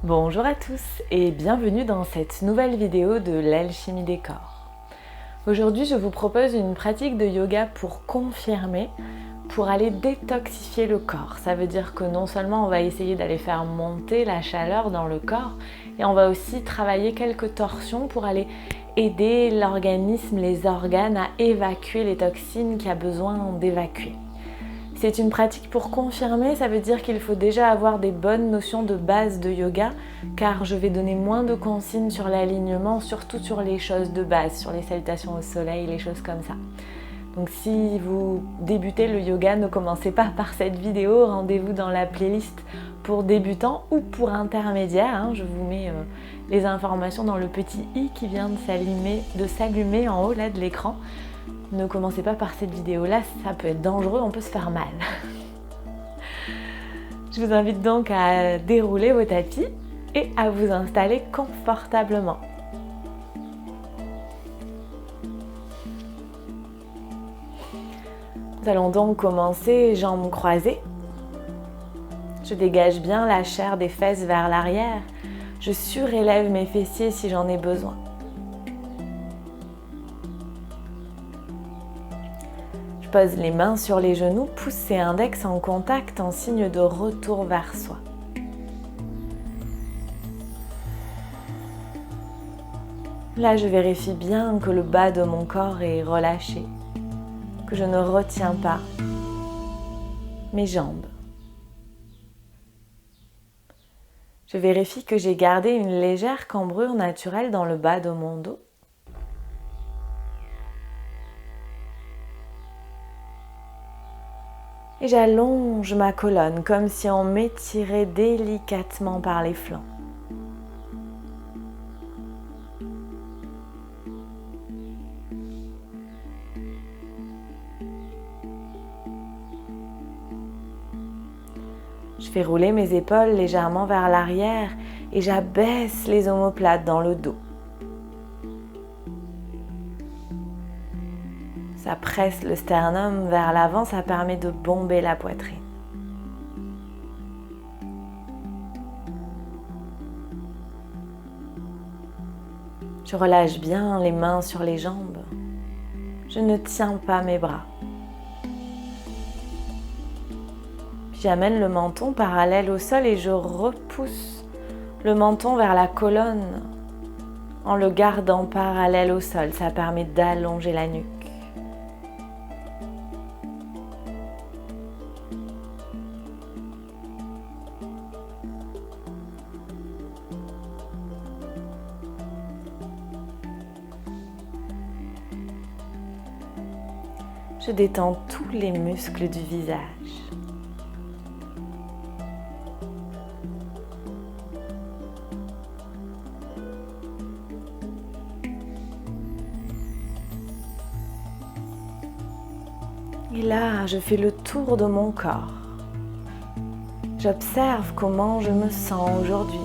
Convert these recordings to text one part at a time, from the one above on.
Bonjour à tous et bienvenue dans cette nouvelle vidéo de l'alchimie des corps. Aujourd'hui, je vous propose une pratique de yoga pour confirmer, pour aller détoxifier le corps. Ça veut dire que non seulement on va essayer d'aller faire monter la chaleur dans le corps, et on va aussi travailler quelques torsions pour aller aider l'organisme, les organes à évacuer les toxines qu'il a besoin d'évacuer. C'est une pratique pour confirmer, ça veut dire qu'il faut déjà avoir des bonnes notions de base de yoga, car je vais donner moins de consignes sur l'alignement, surtout sur les choses de base, sur les salutations au soleil, les choses comme ça. Donc si vous débutez le yoga, ne commencez pas par cette vidéo, rendez-vous dans la playlist pour débutants ou pour intermédiaires. Je vous mets les informations dans le petit i qui vient de s'allumer en haut là de l'écran. Ne commencez pas par cette vidéo-là, ça peut être dangereux, on peut se faire mal. Je vous invite donc à dérouler vos tapis et à vous installer confortablement. Nous allons donc commencer jambes croisées. Je dégage bien la chair des fesses vers l'arrière. Je surélève mes fessiers si j'en ai besoin. Je pose les mains sur les genoux, pouce et index en contact en signe de retour vers soi. Là, je vérifie bien que le bas de mon corps est relâché, que je ne retiens pas mes jambes. Je vérifie que j'ai gardé une légère cambrure naturelle dans le bas de mon dos. Et j'allonge ma colonne comme si on m'étirait délicatement par les flancs. Je fais rouler mes épaules légèrement vers l'arrière et j'abaisse les omoplates dans le dos. Ça presse le sternum vers l'avant, ça permet de bomber la poitrine. Je relâche bien les mains sur les jambes. Je ne tiens pas mes bras. Puis j'amène le menton parallèle au sol et je repousse le menton vers la colonne en le gardant parallèle au sol. Ça permet d'allonger la nuque. Je détends tous les muscles du visage. Et là, je fais le tour de mon corps. J'observe comment je me sens aujourd'hui.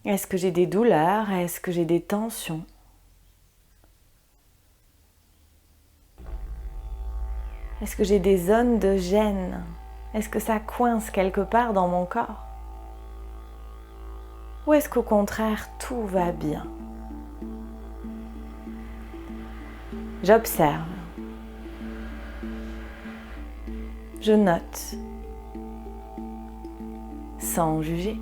Est-ce que j'ai des douleurs? Est-ce que j'ai des tensions? Est-ce que j'ai des zones de gêne? Est-ce que ça coince quelque part dans mon corps? Ou est-ce qu'au contraire, tout va bien? J'observe. Je note. Sans juger.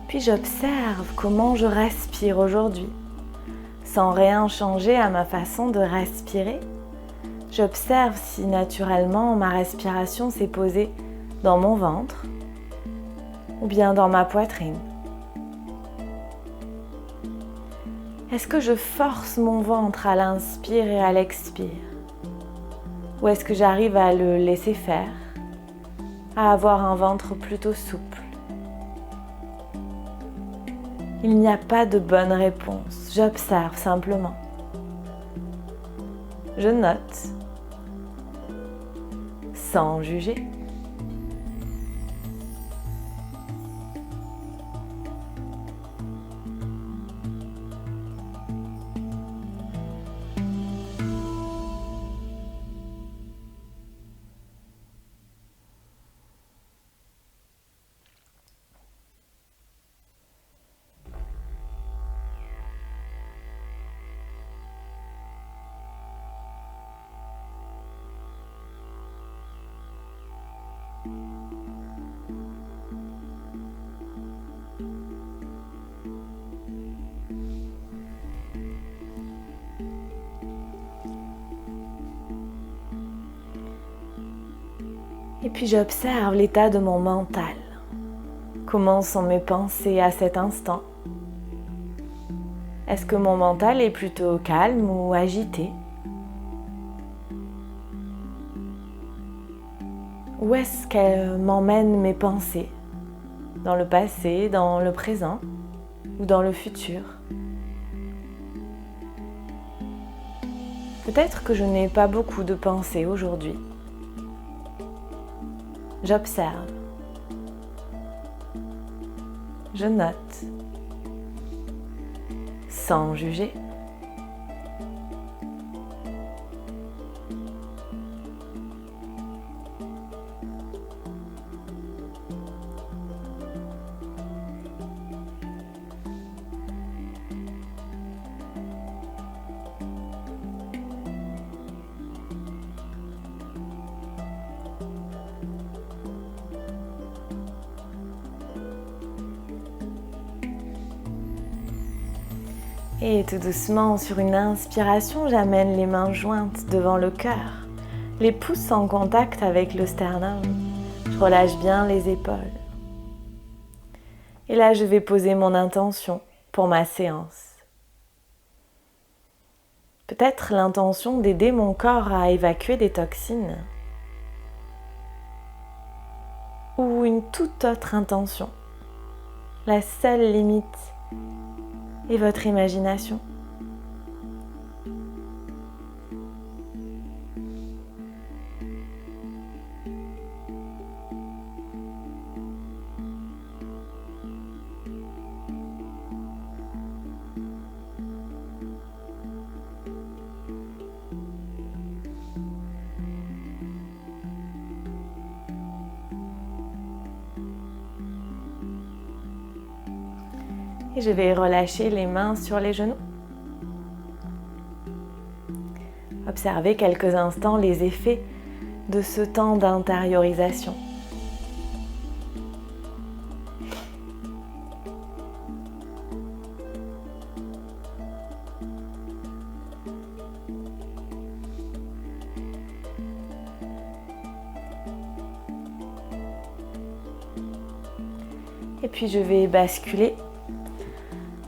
Puis j'observe comment je respire aujourd'hui. Sans rien changer à ma façon de respirer, j'observe si naturellement ma respiration s'est posée dans mon ventre ou bien dans ma poitrine. Est-ce que je force mon ventre à l'inspire et à l'expire? Ou est-ce que j'arrive à le laisser faire, à avoir un ventre plutôt souple? Il n'y a pas de bonne réponse, j'observe simplement. Je note, sans juger. Et puis j'observe l'état de mon mental. Comment sont mes pensées à cet instant? Est-ce que mon mental est plutôt calme ou agité? Où est-ce qu'elles m'emmènent mes pensées? Dans le passé, dans le présent ou dans le futur? Peut-être que je n'ai pas beaucoup de pensées aujourd'hui. J'observe. Je note. Sans juger. Et tout doucement, sur une inspiration, j'amène les mains jointes devant le cœur, les pouces en contact avec le sternum. Je relâche bien les épaules. Et là, je vais poser mon intention pour ma séance. Peut-être l'intention d'aider mon corps à évacuer des toxines. Ou une toute autre intention. La seule limite est votre imagination. Et je vais relâcher les mains sur les genoux. Observez quelques instants les effets de ce temps d'intériorisation. Et puis je vais basculer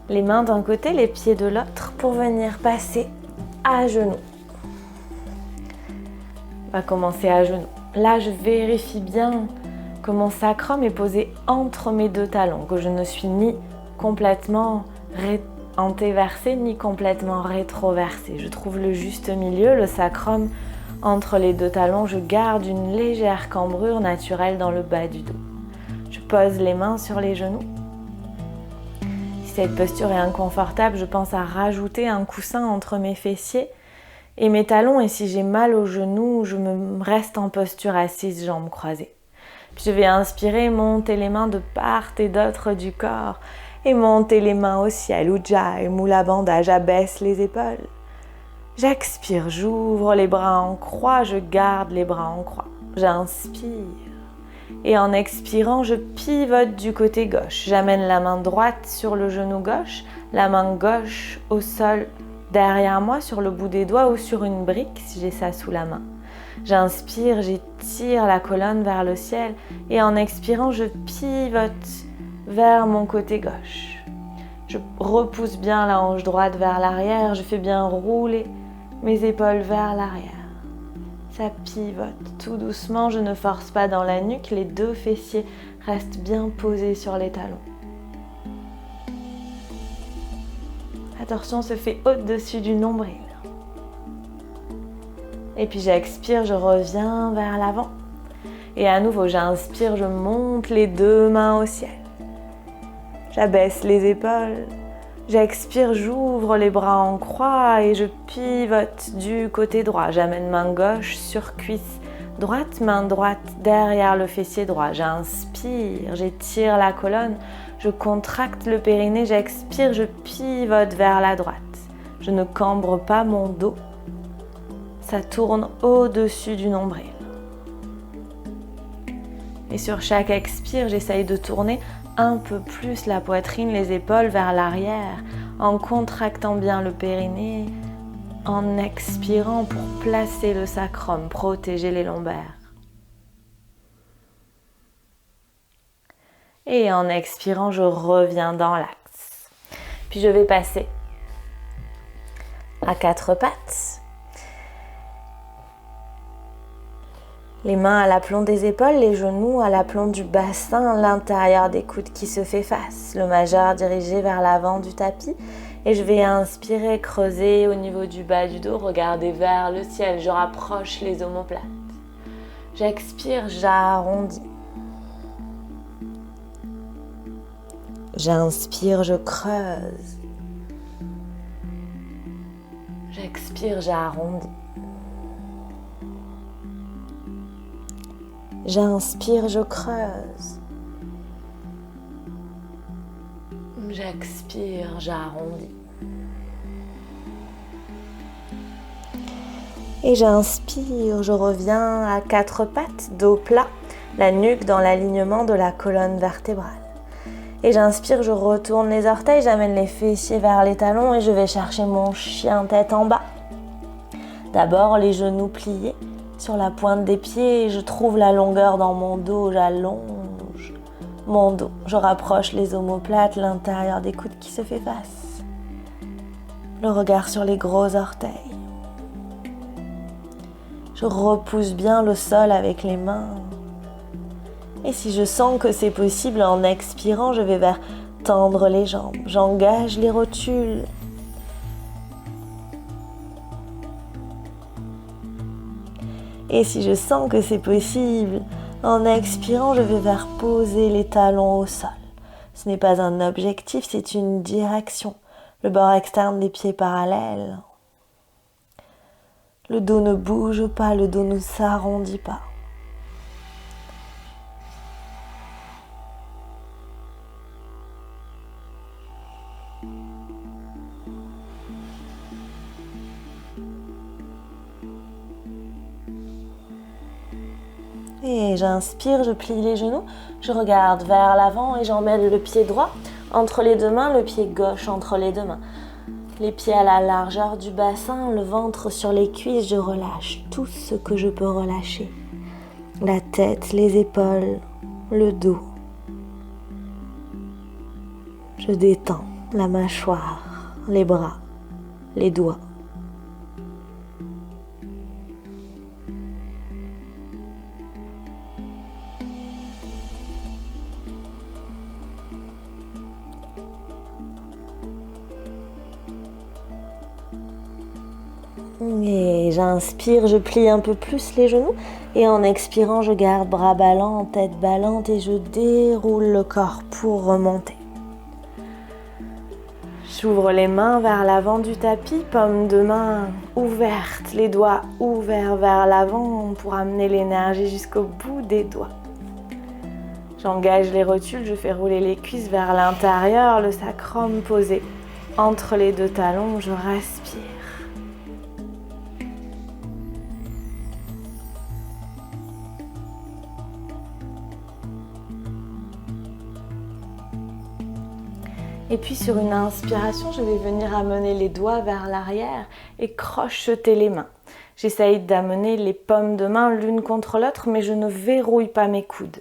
les mains d'un côté, les pieds de l'autre pour venir passer à genoux. On va commencer à genoux. Là, je vérifie bien que mon sacrum est posé entre mes deux talons, que je ne suis ni complètement antéversée ni complètement rétroversée. Je trouve le juste milieu, le sacrum entre les deux talons. Je garde une légère cambrure naturelle dans le bas du dos. Je pose les mains sur les genoux. Si cette posture est inconfortable, je pense à rajouter un coussin entre mes fessiers et mes talons. Et si j'ai mal aux genoux, je me reste en posture assise, jambes croisées. Puis je vais inspirer, monter les mains de part et d'autre du corps et monter les mains au ciel, Ujjayi, Mula Bandha, j'abaisse les épaules. J'expire, j'ouvre les bras en croix, je garde les bras en croix. J'inspire. Et en expirant, je pivote du côté gauche. J'amène la main droite sur le genou gauche, la main gauche au sol derrière moi, sur le bout des doigts ou sur une brique si j'ai ça sous la main. J'inspire, j'étire la colonne vers le ciel et en expirant, je pivote vers mon côté gauche. Je repousse bien la hanche droite vers l'arrière, je fais bien rouler mes épaules vers l'arrière. Ça pivote tout doucement, je ne force pas dans la nuque, les deux fessiers restent bien posés sur les talons. La torsion se fait au-dessus du nombril. Et puis j'expire, je reviens vers l'avant. Et à nouveau, j'inspire, je monte les deux mains au ciel. J'abaisse les épaules. J'expire, j'ouvre les bras en croix et je pivote du côté droit. J'amène main gauche sur cuisse droite, main droite derrière le fessier droit. J'inspire, j'étire la colonne, je contracte le périnée, j'expire, je pivote vers la droite. Je ne cambre pas mon dos. Ça tourne au-dessus du nombril. Et sur chaque expire, j'essaye de tourner un peu plus la poitrine, les épaules vers l'arrière, en contractant bien le périnée, en expirant pour placer le sacrum, protéger les lombaires. Et en expirant, je reviens dans l'axe. Puis je vais passer à quatre pattes. Les mains à l'aplomb des épaules, les genoux à l'aplomb du bassin, l'intérieur des coudes qui se fait face, le majeur dirigé vers l'avant du tapis. Et je vais inspirer, creuser au niveau du bas du dos, regarder vers le ciel. Je rapproche les omoplates. J'expire, j'arrondis. J'inspire, je creuse. J'expire, j'arrondis. J'inspire, je creuse. J'expire, j'arrondis. Et j'inspire, je reviens à quatre pattes, dos plat, la nuque dans l'alignement de la colonne vertébrale. Et j'inspire, je retourne les orteils, j'amène les fessiers vers les talons et je vais chercher mon chien tête en bas. D'abord, les genoux pliés. Sur la pointe des pieds, je trouve la longueur dans mon dos, j'allonge mon dos. Je rapproche les omoplates, l'intérieur des coudes qui se fait face. Le regard sur les gros orteils. Je repousse bien le sol avec les mains. Et si je sens que c'est possible, en expirant, je vais vers tendre les jambes. J'engage les rotules. Et si je sens que c'est possible, en expirant, je vais vers poser les talons au sol. Ce n'est pas un objectif, c'est une direction. Le bord externe des pieds parallèles. Le dos ne bouge pas, le dos ne s'arrondit pas. Et j'inspire, je plie les genoux, je regarde vers l'avant et j'emmène le pied droit entre les deux mains, le pied gauche entre les deux mains. Les pieds à la largeur du bassin, le ventre sur les cuisses, je relâche tout ce que je peux relâcher. La tête, les épaules, le dos. Je détends la mâchoire, les bras, les doigts. Et j'inspire, je plie un peu plus les genoux et en expirant, je garde bras ballants, tête ballante et je déroule le corps pour remonter. J'ouvre les mains vers l'avant du tapis, paume de main ouverte, les doigts ouverts vers l'avant pour amener l'énergie jusqu'au bout des doigts. J'engage les rotules, je fais rouler les cuisses vers l'intérieur, le sacrum posé entre les deux talons, je respire. Et puis sur une inspiration, je vais venir amener les doigts vers l'arrière et crocheter les mains. J'essaye d'amener les paumes de main l'une contre l'autre, mais je ne verrouille pas mes coudes.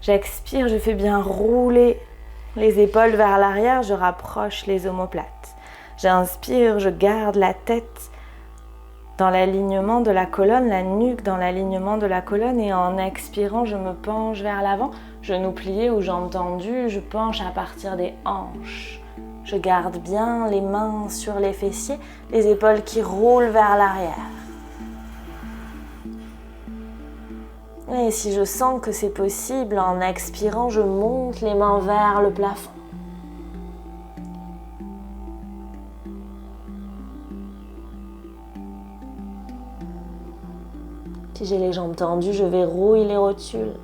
J'expire, je fais bien rouler les épaules vers l'arrière, je rapproche les omoplates. J'inspire, je garde la tête dans l'alignement de la colonne, la nuque dans l'alignement de la colonne et en expirant, je me penche vers l'avant, genoux pliés ou jambes tendues, je penche à partir des hanches. Je garde bien les mains sur les fessiers, les épaules qui roulent vers l'arrière. Et si je sens que c'est possible, en expirant, je monte les mains vers le plafond. Si j'ai les jambes tendues, je verrouille les rotules.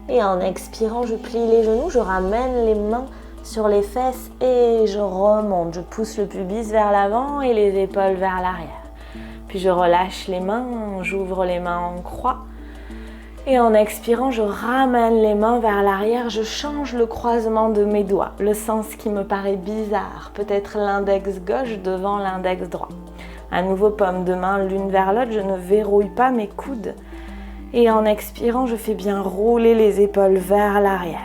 Et en expirant, je plie les genoux, je ramène les mains sur les fesses et je remonte. Je pousse le pubis vers l'avant et les épaules vers l'arrière. Puis je relâche les mains, j'ouvre les mains en croix. Et en expirant, je ramène les mains vers l'arrière, je change le croisement de mes doigts, le sens qui me paraît bizarre, peut-être l'index gauche devant l'index droit. À nouveau, paume de main l'une vers l'autre, je ne verrouille pas mes coudes. Et en expirant, je fais bien rouler les épaules vers l'arrière.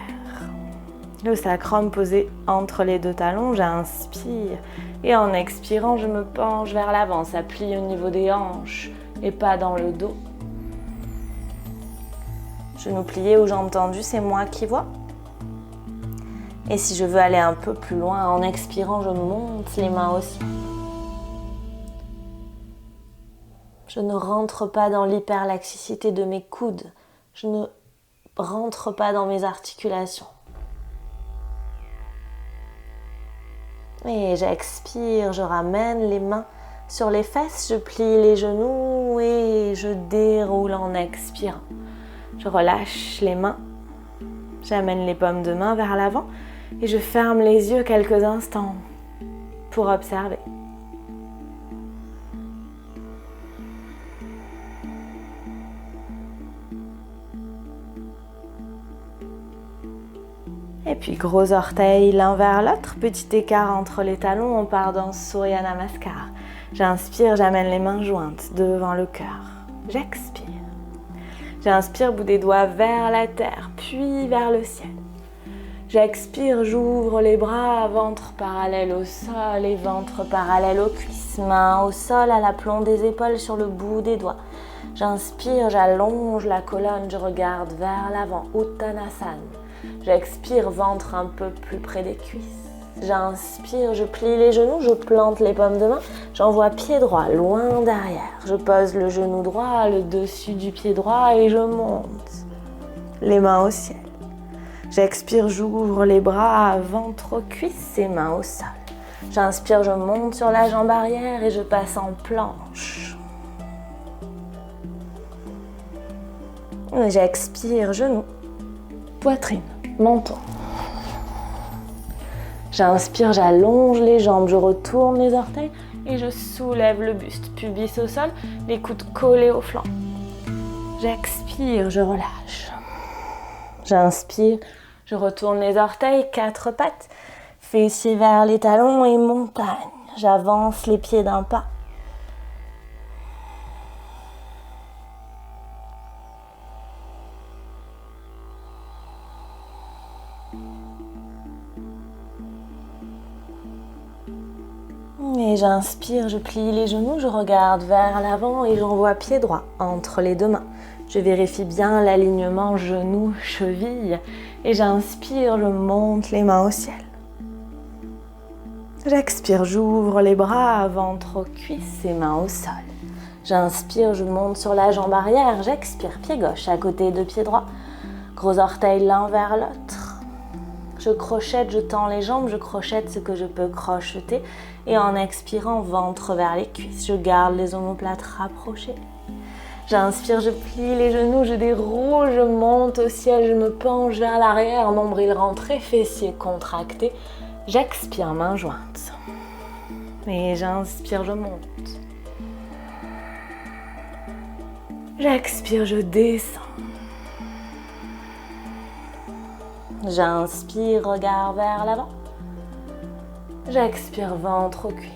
Le sacrum posé entre les deux talons, j'inspire. Et en expirant, je me penche vers l'avant, ça plie au niveau des hanches et pas dans le dos. Genoux pliés aux jambes tendues, c'est moi qui vois. Et si je veux aller un peu plus loin, en expirant, je monte les mains au ciel. Je ne rentre pas dans l'hyperlaxicité de mes coudes. Je ne rentre pas dans mes articulations. Et j'expire, je ramène les mains sur les fesses, je plie les genoux et je déroule en expirant. Je relâche les mains, j'amène les paumes de main vers l'avant et je ferme les yeux quelques instants pour observer. Et puis gros orteils l'un vers l'autre, petit écart entre les talons, on part dans Surya Namaskar. J'inspire, j'amène les mains jointes devant le cœur. J'expire. J'inspire, bout des doigts vers la terre, puis vers le ciel. J'expire, j'ouvre les bras, ventre parallèle au sol et ventre parallèle aux cuisses. Mains au sol, à l'aplomb des épaules sur le bout des doigts. J'inspire, j'allonge la colonne, je regarde vers l'avant, Uttanasana. J'expire, ventre un peu plus près des cuisses. J'inspire, je plie les genoux, je plante les paumes de main, j'envoie pied droit, loin derrière. Je pose le genou droit, le dessus du pied droit et je monte. Les mains au ciel. J'expire, j'ouvre les bras, ventre aux cuisses et mains au sol. J'inspire, je monte sur la jambe arrière et je passe en planche. J'expire, genoux, poitrine, menton. J'inspire, j'allonge les jambes, je retourne les orteils et je soulève le buste, pubis au sol, les coudes collés au flanc. J'expire, je relâche. J'inspire, je retourne les orteils, quatre pattes, fessiers vers les talons et montagne. J'avance les pieds d'un pas. Et j'inspire, je plie les genoux, je regarde vers l'avant et j'envoie pied droit entre les deux mains. Je vérifie bien l'alignement genoux-cheville et j'inspire, je monte les mains au ciel. J'expire, j'ouvre les bras, ventre aux cuisses et mains au sol. J'inspire, je monte sur la jambe arrière, j'expire, pied gauche à côté de pied droit. Gros orteils l'un vers l'autre. Je crochette, je tends les jambes, je crochette ce que je peux crocheter. Et en expirant, ventre vers les cuisses. Je garde les omoplates rapprochées. J'inspire, je plie les genoux, je déroule, je monte au ciel, je me penche vers l'arrière, nombril rentré, fessiers contractés. J'expire, mains jointes. Et j'inspire, je monte. J'expire, je descends. J'inspire, regard vers l'avant. J'expire, ventre aux cuisses.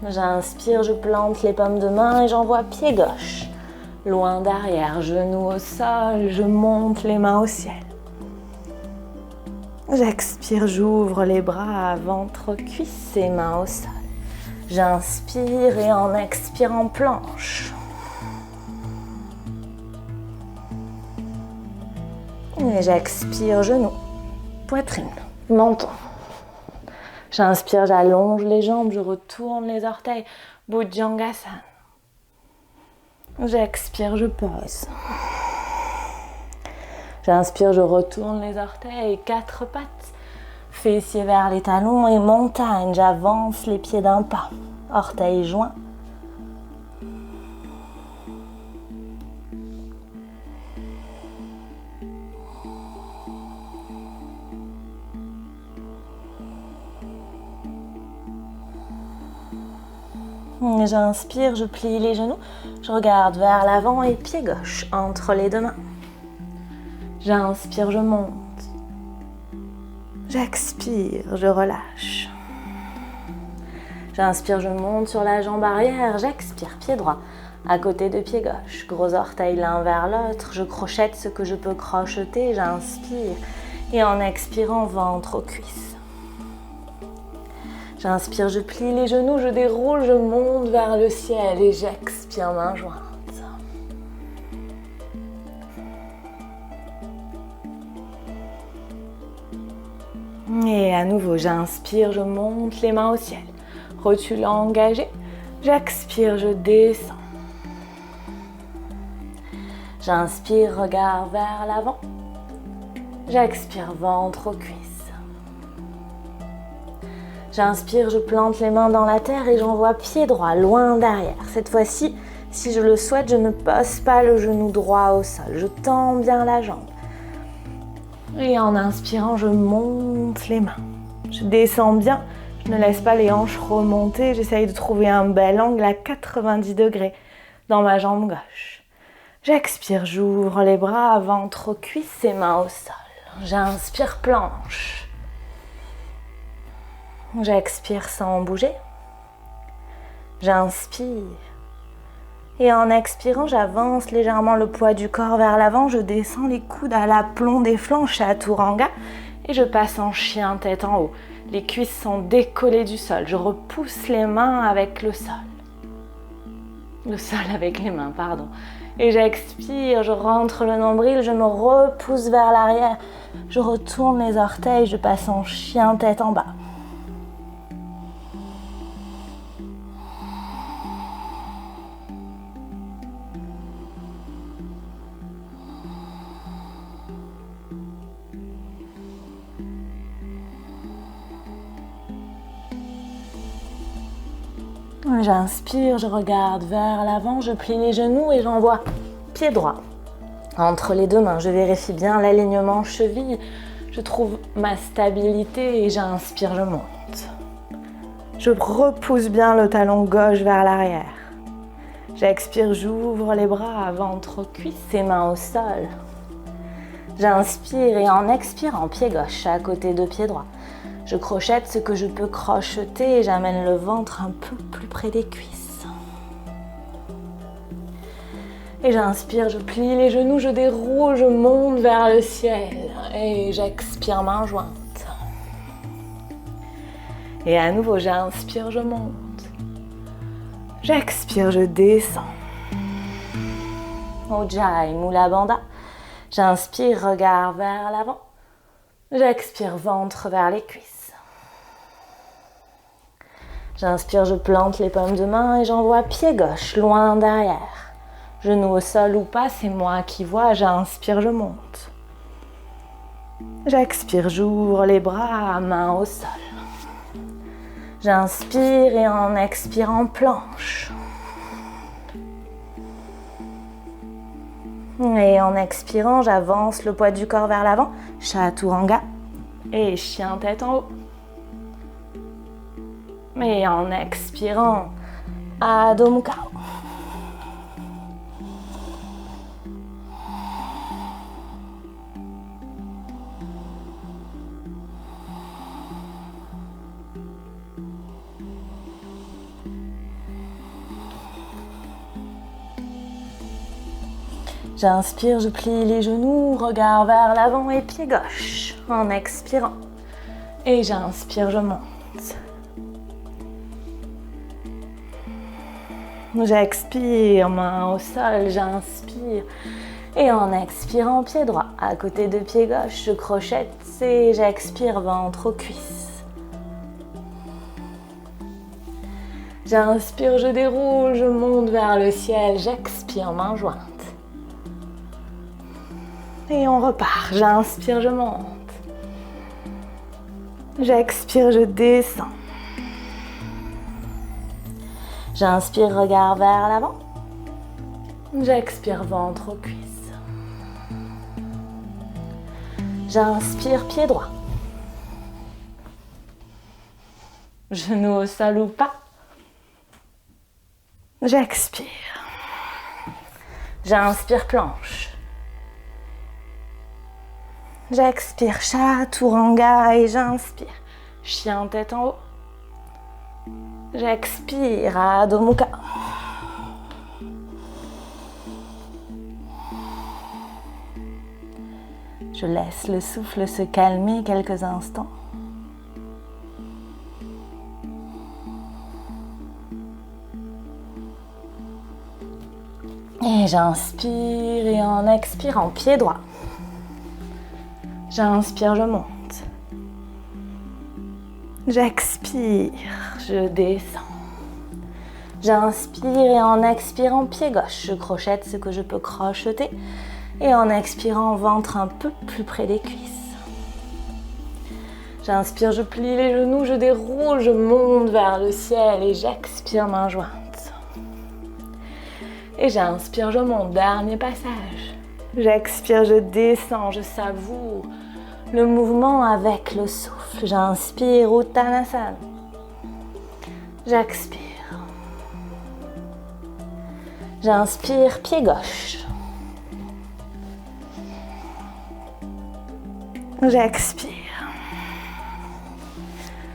J'inspire, je plante les paumes de main et j'envoie pied gauche. Loin derrière, genoux au sol, je monte les mains au ciel. J'expire, j'ouvre les bras, ventre, cuisses et mains au sol. J'inspire et en expirant, planche. Et j'expire, genoux, poitrine, menton. J'inspire, j'allonge les jambes, je retourne les orteils, Bhujangasana. J'expire, je pose. J'inspire, je retourne les orteils, 4 pattes, fessiers vers les talons et montagne. J'avance les pieds d'un pas, orteils joints. J'inspire, je plie les genoux, je regarde vers l'avant et pied gauche entre les 2 mains. J'inspire, je monte. J'expire, je relâche. J'inspire, je monte sur la jambe arrière. J'expire, pied droit à côté de pied gauche. Gros orteils l'un vers l'autre. Je crochette ce que je peux crocheter. J'inspire et en expirant, ventre aux cuisses. J'inspire, je plie les genoux, je déroule, je monte vers le ciel et j'expire, main jointe. Et à nouveau, j'inspire, je monte les mains au ciel. Rotule engagé. J'expire, je descends. J'inspire, regard vers l'avant. J'expire, ventre aux cuisses. J'inspire, je plante les mains dans la terre et j'envoie pied droit, loin derrière. Cette fois-ci, si je le souhaite, je ne pose pas le genou droit au sol. Je tends bien la jambe. Et en inspirant, je monte les mains. Je descends bien, je ne laisse pas les hanches remonter. J'essaye de trouver un bel angle à 90 degrés dans ma jambe gauche. J'expire, j'ouvre les bras, ventre aux cuisses et mains au sol. J'inspire, planche. J'expire sans bouger. J'inspire. Et en expirant, j'avance légèrement le poids du corps vers l'avant. Je descends les coudes à l'aplomb des flancs, Chaturanga. Et je passe en chien tête en haut. Les cuisses sont décollées du sol. Je repousse les mains avec le sol. Le sol avec les mains, pardon. Et j'expire, je rentre le nombril, je me repousse vers l'arrière. Je retourne les orteils, je passe en chien tête en bas. J'inspire, je regarde vers l'avant, je plie les genoux et j'envoie pied droit entre les 2 mains. Je vérifie bien l'alignement cheville, je trouve ma stabilité et j'inspire, je monte. Je repousse bien le talon gauche vers l'arrière. J'expire, j'ouvre les bras, ventre aux cuisses et mains au sol. J'inspire et en expirant, pied gauche à côté de pied droit. Je crochette ce que je peux crocheter et j'amène le ventre un peu plus près des cuisses. Et j'inspire, je plie les genoux, je déroule, je monte vers le ciel. Et j'expire, main jointe. Et à nouveau, j'inspire, je monte. J'expire, je descends. Ujjayi Mula Bandha. J'inspire, regard vers l'avant. J'expire, ventre vers les cuisses. J'inspire, je plante les paumes de main et j'envoie pied gauche, loin derrière. Genou au sol ou pas, c'est moi qui vois. J'inspire, je monte. J'expire, j'ouvre les bras, main au sol. J'inspire et en expirant, planche. Et en expirant, j'avance le poids du corps vers l'avant. Chaturanga et chien tête en haut. Et en expirant, Adho Mukha. J'inspire, je plie les genoux, regard vers l'avant et pied gauche en expirant. Et j'inspire, je monte. J'expire, main au sol, j'inspire. Et en expirant, pied droit à côté de pied gauche, je crochette et j'expire, ventre aux cuisses. J'inspire, je déroule, je monte vers le ciel, j'expire, main jointe. Et on repart, j'inspire, je monte. J'expire, je descends. J'inspire, regard vers l'avant. J'expire, ventre aux cuisses. J'inspire, pied droit. Genou au sol ou pas. J'expire. J'inspire, planche. J'expire, chaturanga et j'inspire. Chien tête en haut. J'expire, Adho Mukha. Je laisse le souffle se calmer quelques instants. Et j'inspire et en expirant, pied droit. J'inspire, je monte. J'expire, je descends. J'inspire et en expirant, pied gauche, je crochette ce que je peux crocheter. Et en expirant, ventre un peu plus près des cuisses. J'inspire, je plie les genoux, je déroule, je monte vers le ciel et j'expire, main jointe. Et j'inspire, je monte, dernier passage. J'expire, je descends, je savoure le mouvement avec le souffle. J'inspire, Uttanasana. J'expire. J'inspire, pied gauche. J'expire.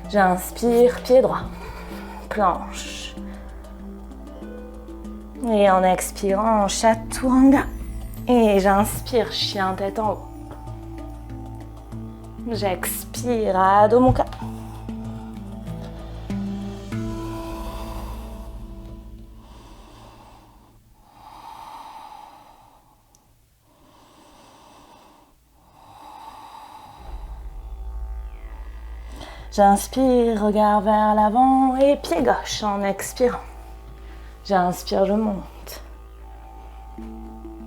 J'inspire, pied droit. Planche. Et en expirant, chaturanga. Et j'inspire, chien tête en haut. J'expire, Adho Mukha. J'inspire, regard vers l'avant et pied gauche en expirant. J'inspire, je monte.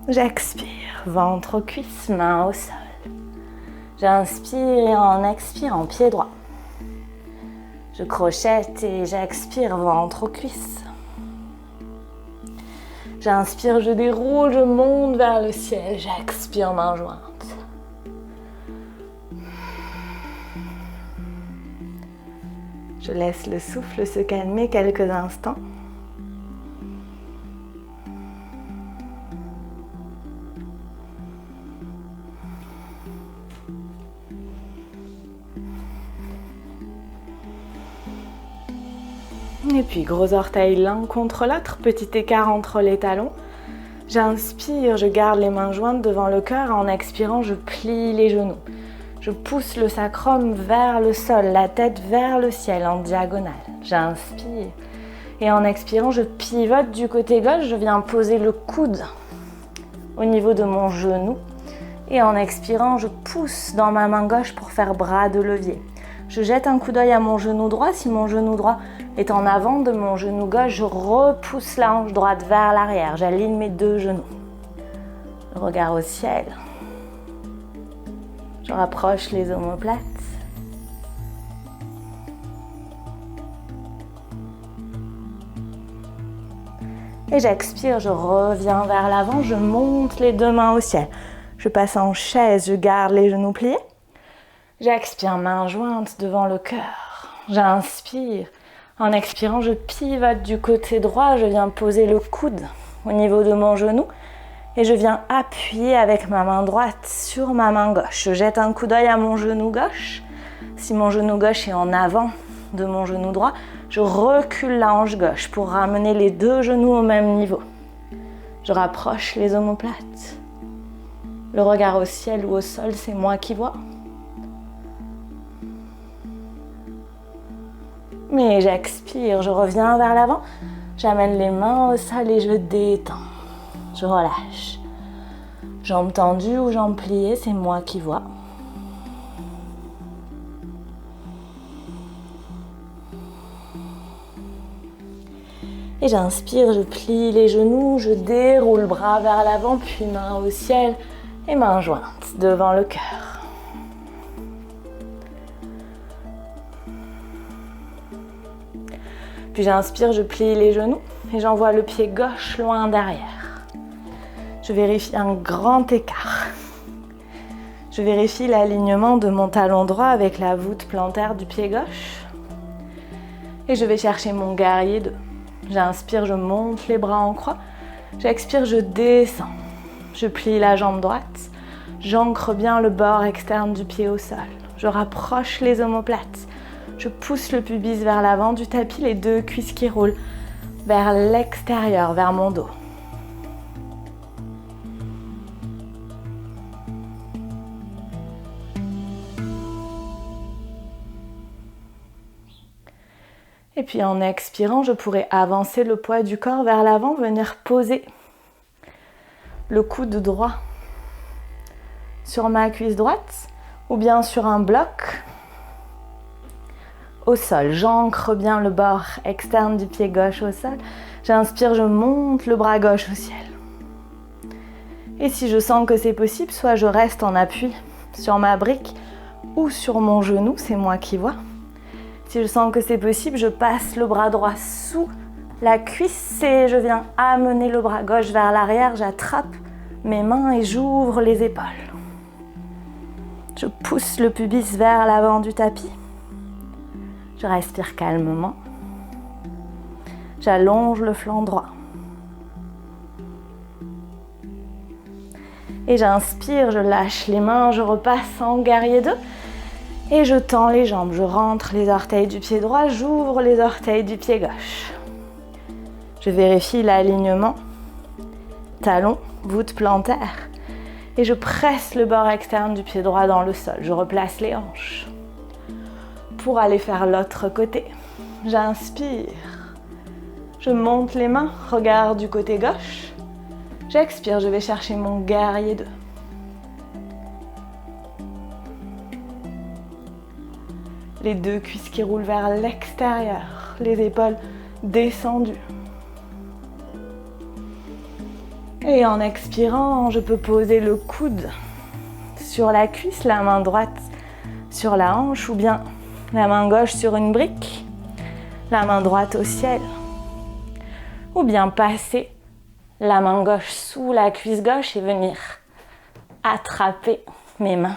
J'expire, ventre aux cuisses, main au sol. J'inspire et en expirant, pied droit. Je crochette et j'expire, ventre aux cuisses. J'inspire, je déroule, je monte vers le ciel. J'expire, main jointe. Je laisse le souffle se calmer quelques instants. Et puis gros orteil l'un contre l'autre, petit écart entre les talons. J'inspire, je garde les mains jointes devant le cœur. En expirant, je plie les genoux. Je pousse le sacrum vers le sol, la tête vers le ciel en diagonale. J'inspire. Et en expirant, je pivote du côté gauche. Je viens poser le coude au niveau de mon genou. Et en expirant, je pousse dans ma main gauche pour faire bras de levier. Je jette un coup d'œil à mon genou droit. Si mon genou droit est en avant de mon genou gauche, je repousse la hanche droite vers l'arrière. J'aligne mes deux genoux. Le regard au ciel. Je rapproche les omoplates. Et j'expire, je reviens vers l'avant, je monte les deux mains au ciel. Je passe en chaise, je garde les genoux pliés. J'expire, main jointe devant le cœur. J'inspire. En expirant, je pivote du côté droit, je viens poser le coude au niveau de mon genou. Et je viens appuyer avec ma main droite sur ma main gauche. Je jette un coup d'œil à mon genou gauche. Si mon genou gauche est en avant de mon genou droit, je recule la hanche gauche pour ramener les deux genoux au même niveau. Je rapproche les omoplates. Le regard au ciel ou au sol, c'est moi qui vois. Mais j'expire, je reviens vers l'avant. J'amène les mains au sol et je détends. Je relâche. Jambes tendues ou jambes pliées, c'est moi qui vois. Et j'inspire, je plie les genoux, je déroule bras vers l'avant, puis mains au ciel et mains jointes devant le cœur. Puis j'inspire, je plie les genoux et j'envoie le pied gauche loin derrière. Je vérifie un grand écart. Je vérifie l'alignement de mon talon droit avec la voûte plantaire du pied gauche. Et je vais chercher mon guerrier 2. J'inspire, je monte les bras en croix. J'expire, je descends. Je plie la jambe droite. J'ancre bien le bord externe du pied au sol. Je rapproche les omoplates. Je pousse le pubis vers l'avant du tapis, les 2 cuisses qui roulent vers l'extérieur, vers mon dos. Et puis en expirant, je pourrais avancer le poids du corps vers l'avant, venir poser le coude droit sur ma cuisse droite ou bien sur un bloc au sol. J'ancre bien le bord externe du pied gauche au sol. J'inspire, je monte le bras gauche au ciel. Et si je sens que c'est possible, soit je reste en appui sur ma brique ou sur mon genou, c'est moi qui vois. Si je sens que c'est possible, je passe le bras droit sous la cuisse et je viens amener le bras gauche vers l'arrière. J'attrape mes mains et j'ouvre les épaules. Je pousse le pubis vers l'avant du tapis. Je respire calmement. J'allonge le flanc droit. Et j'inspire, je lâche les mains, je repasse en guerrier 2. Et je tends les jambes, je rentre les orteils du pied droit, j'ouvre les orteils du pied gauche. Je vérifie l'alignement, talon, voûte plantaire. Et je presse le bord externe du pied droit dans le sol. Je replace les hanches. Pour aller faire l'autre côté, j'inspire. Je monte les mains, regard du côté gauche. J'expire, je vais chercher mon guerrier 2. Les 2 cuisses qui roulent vers l'extérieur, les épaules descendues. Et en expirant, je peux poser le coude sur la cuisse, la main droite sur la hanche ou bien la main gauche sur une brique, la main droite au ciel. Ou bien passer la main gauche sous la cuisse gauche et venir attraper mes mains.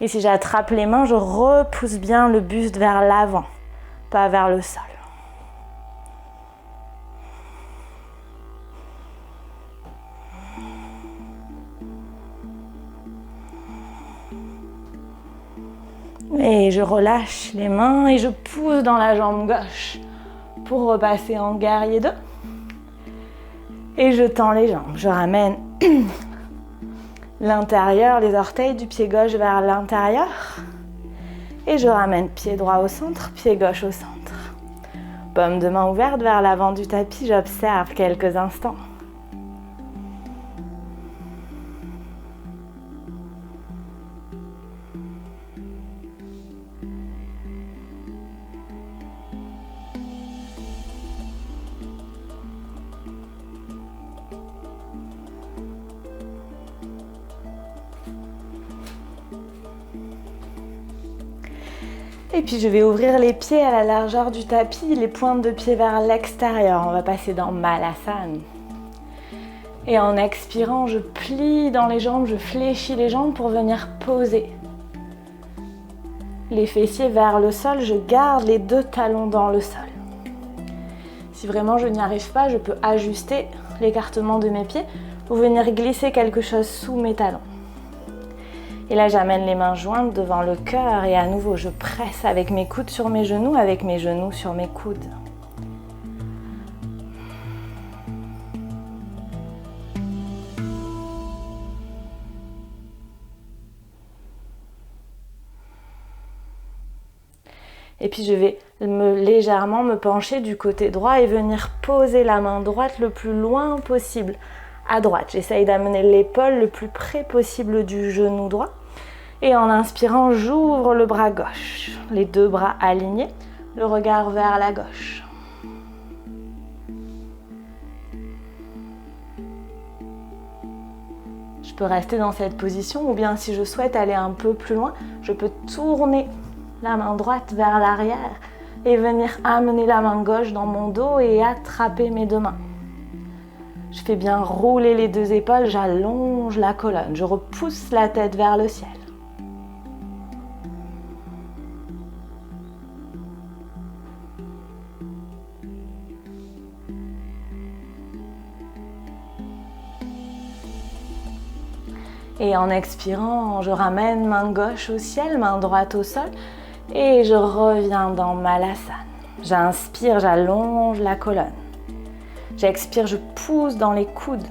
Et si j'attrape les mains, je repousse bien le buste vers l'avant, pas vers le sol. Et je relâche les mains et je pousse dans la jambe gauche pour repasser en guerrier 2. Et je tends les jambes, je ramène l'intérieur, les orteils du pied gauche vers l'intérieur. Et je ramène pied droit au centre, pied gauche au centre. Paume de main ouverte vers l'avant du tapis, j'observe quelques instants. Et puis je vais ouvrir les pieds à la largeur du tapis, les pointes de pied vers l'extérieur. On va passer dans Malasana. Et en expirant, je plie dans les jambes, je fléchis les jambes pour venir poser les fessiers vers le sol. Je garde les 2 talons dans le sol. Si vraiment je n'y arrive pas, je peux ajuster l'écartement de mes pieds ou venir glisser quelque chose sous mes talons. Et là, j'amène les mains jointes devant le cœur et à nouveau, je presse avec mes coudes sur mes genoux, avec mes genoux sur mes coudes. Et puis, je vais légèrement me pencher du côté droit et venir poser la main droite le plus loin possible à droite. J'essaye d'amener l'épaule le plus près possible du genou droit. Et en inspirant, j'ouvre le bras gauche. Les deux bras alignés, le regard vers la gauche. Je peux rester dans cette position ou bien si je souhaite aller un peu plus loin, je peux tourner la main droite vers l'arrière et venir amener la main gauche dans mon dos et attraper mes deux mains. Je fais bien rouler les deux épaules, j'allonge la colonne, je repousse la tête vers le ciel. Et en expirant, je ramène main gauche au ciel, main droite au sol et je reviens dans Malasana. J'inspire, j'allonge la colonne. J'expire, je pousse dans les coudes,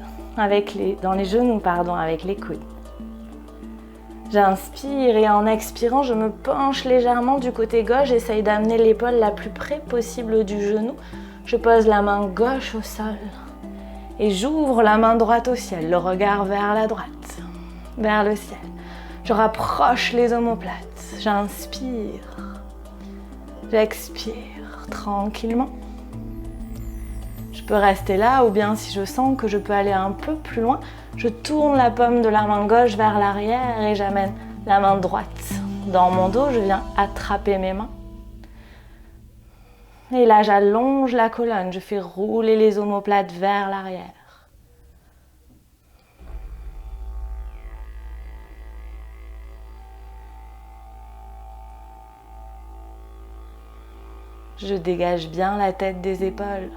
dans les genoux, avec les coudes. J'inspire et en expirant, je me penche légèrement du côté gauche, j'essaye d'amener l'épaule la plus près possible du genou. Je pose la main gauche au sol et j'ouvre la main droite au ciel, le regard vers la droite. Vers le ciel. Je rapproche les omoplates. J'inspire. J'expire tranquillement. Je peux rester là ou bien si je sens que je peux aller un peu plus loin, je tourne la paume de la main gauche vers l'arrière et j'amène la main droite dans mon dos. Je viens attraper mes mains. Et là, j'allonge la colonne. Je fais rouler les omoplates vers l'arrière. Je dégage bien la tête des épaules.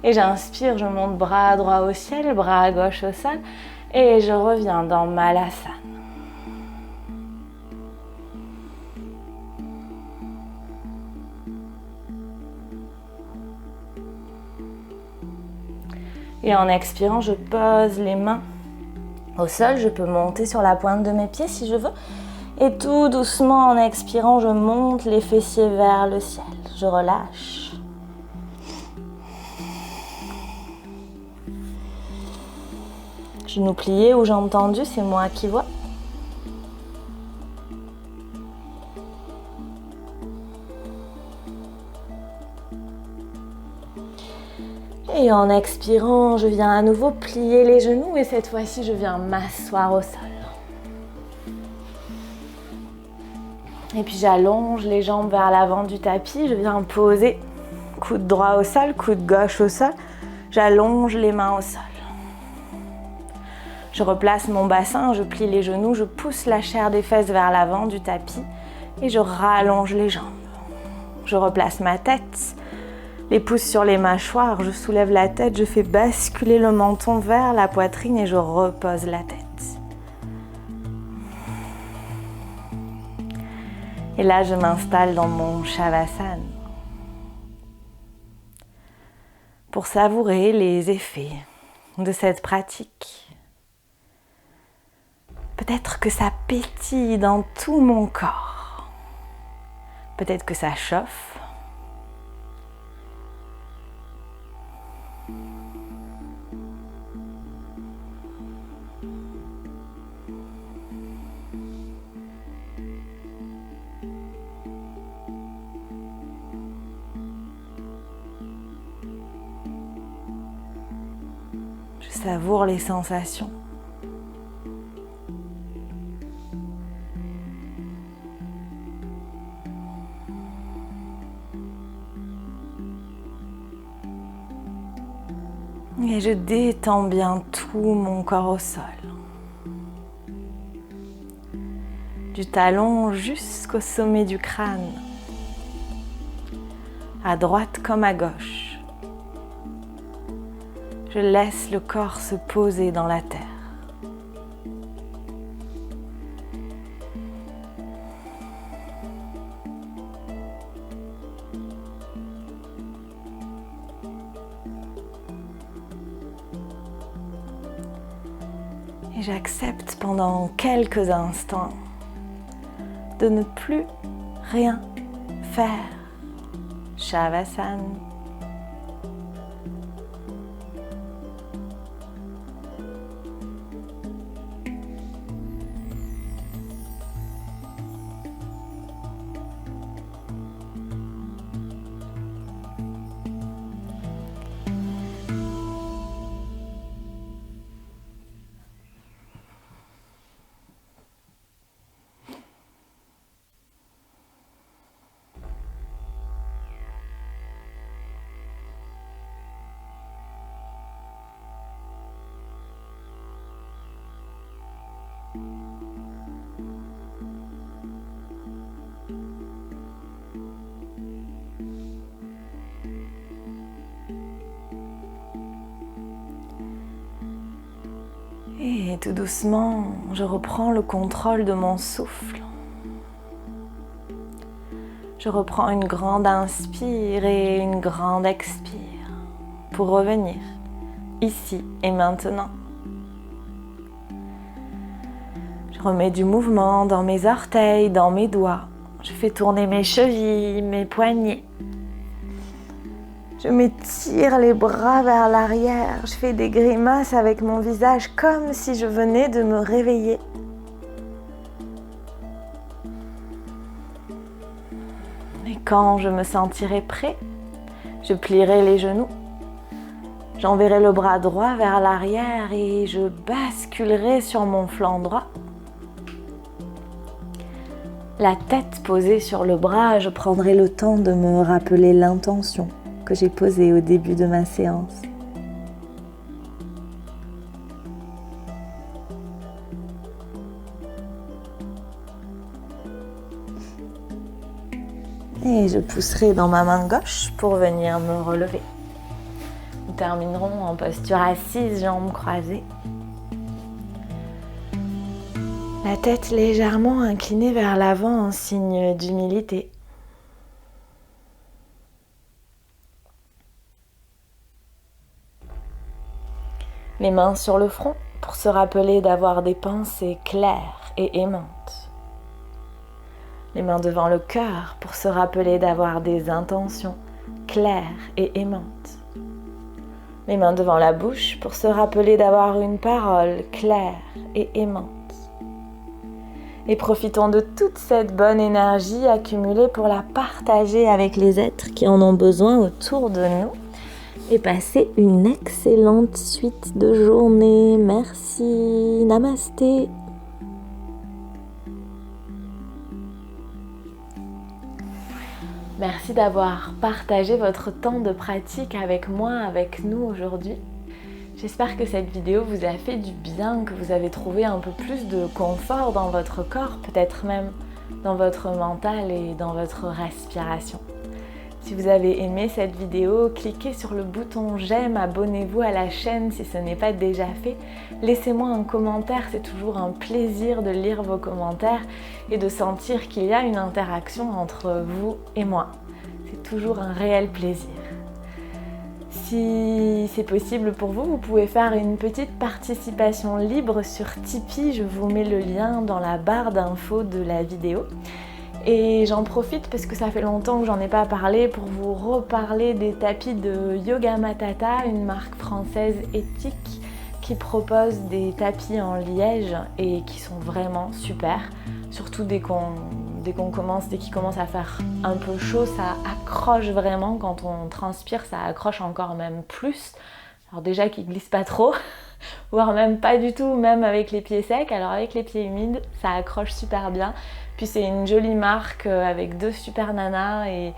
Et j'inspire, je monte bras droit au ciel, bras gauche au sol. Et je reviens dans Malasana. Et en expirant, je pose les mains au sol. Je peux monter sur la pointe de mes pieds si je veux. Et tout doucement, en expirant, je monte les fessiers vers le ciel. Je relâche. Genoux pliés ou jambes tendues, c'est moi qui vois. Et en expirant, je viens à nouveau plier les genoux et cette fois-ci, je viens m'asseoir au sol. Et puis j'allonge les jambes vers l'avant du tapis, je viens poser coude droit au sol, coude gauche au sol. J'allonge les mains au sol. Je replace mon bassin, je plie les genoux, je pousse la chair des fesses vers l'avant du tapis et je rallonge les jambes. Je replace ma tête, les pouces sur les mâchoires, je soulève la tête, je fais basculer le menton vers la poitrine et je repose la tête. Et là, je m'installe dans mon Shavasana pour savourer les effets de cette pratique. Peut-être que ça pétille dans tout mon corps. Peut-être que ça chauffe. Je savoure les sensations. Et je détends bien tout mon corps au sol. Du talon jusqu'au sommet du crâne. À droite comme à gauche. Je laisse le corps se poser dans la terre. Et j'accepte pendant quelques instants de ne plus rien faire. Shavasana. Et tout doucement, je reprends le contrôle de mon souffle. Je reprends une grande inspire et une grande expire pour revenir ici et maintenant. Je remets du mouvement dans mes orteils, dans mes doigts. Je fais tourner mes chevilles, mes poignets. Je m'étire les bras vers l'arrière. Je fais des grimaces avec mon visage comme si je venais de me réveiller. Et quand je me sentirai prêt, je plierai les genoux. J'enverrai le bras droit vers l'arrière et je basculerai sur mon flanc droit. La tête posée sur le bras, je prendrai le temps de me rappeler l'intention que j'ai posée au début de ma séance. Et je pousserai dans ma main gauche pour venir me relever. Nous terminerons en posture assise, jambes croisées. La tête légèrement inclinée vers l'avant en signe d'humilité. Les mains sur le front pour se rappeler d'avoir des pensées claires et aimantes. Les mains devant le cœur pour se rappeler d'avoir des intentions claires et aimantes. Les mains devant la bouche pour se rappeler d'avoir une parole claire et aimante. Et profitons de toute cette bonne énergie accumulée pour la partager avec les êtres qui en ont besoin autour de nous. Et passez une excellente suite de journée. Merci. Namasté. Merci d'avoir partagé votre temps de pratique avec moi, avec nous aujourd'hui. J'espère que cette vidéo vous a fait du bien, que vous avez trouvé un peu plus de confort dans votre corps, peut-être même dans votre mental et dans votre respiration. Si vous avez aimé cette vidéo, cliquez sur le bouton j'aime, abonnez-vous à la chaîne si ce n'est pas déjà fait. Laissez-moi un commentaire, c'est toujours un plaisir de lire vos commentaires et de sentir qu'il y a une interaction entre vous et moi. C'est toujours un réel plaisir. Si c'est possible pour vous, vous pouvez faire une petite participation libre sur Tipeee. Je vous mets le lien dans la barre d'infos de la vidéo. Et j'en profite parce que ça fait longtemps que j'en ai pas parlé pour vous reparler des tapis de Yoga Matata, une marque française éthique qui propose des tapis en liège et qui sont vraiment super. Surtout dès qu'il commence à faire un peu chaud, ça accroche vraiment. Quand on transpire, ça accroche encore même plus. Alors déjà qu'ils glissent pas trop, voire même pas du tout, même avec les pieds secs. Alors avec les pieds humides, ça accroche super bien. Puis c'est une jolie marque avec 2 super nanas et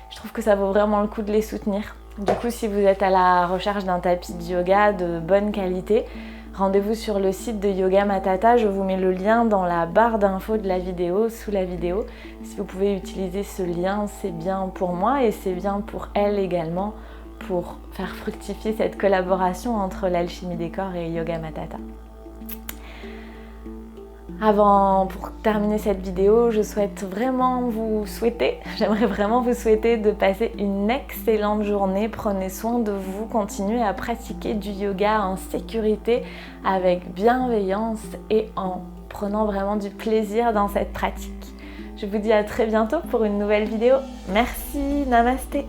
je trouve que ça vaut vraiment le coup de les soutenir. Du coup, si vous êtes à la recherche d'un tapis de yoga de bonne qualité, rendez-vous sur le site de Yoga Matata. Je vous mets le lien dans la barre d'infos de la vidéo, sous la vidéo. Si vous pouvez utiliser ce lien, c'est bien pour moi et c'est bien pour elle également pour faire fructifier cette collaboration entre l'Alchimie des Corps et Yoga Matata. Pour terminer cette vidéo, j'aimerais vraiment vous souhaiter de passer une excellente journée. Prenez soin de vous, continuez à pratiquer du yoga en sécurité, avec bienveillance et en prenant vraiment du plaisir dans cette pratique. Je vous dis à très bientôt pour une nouvelle vidéo. Merci, namasté.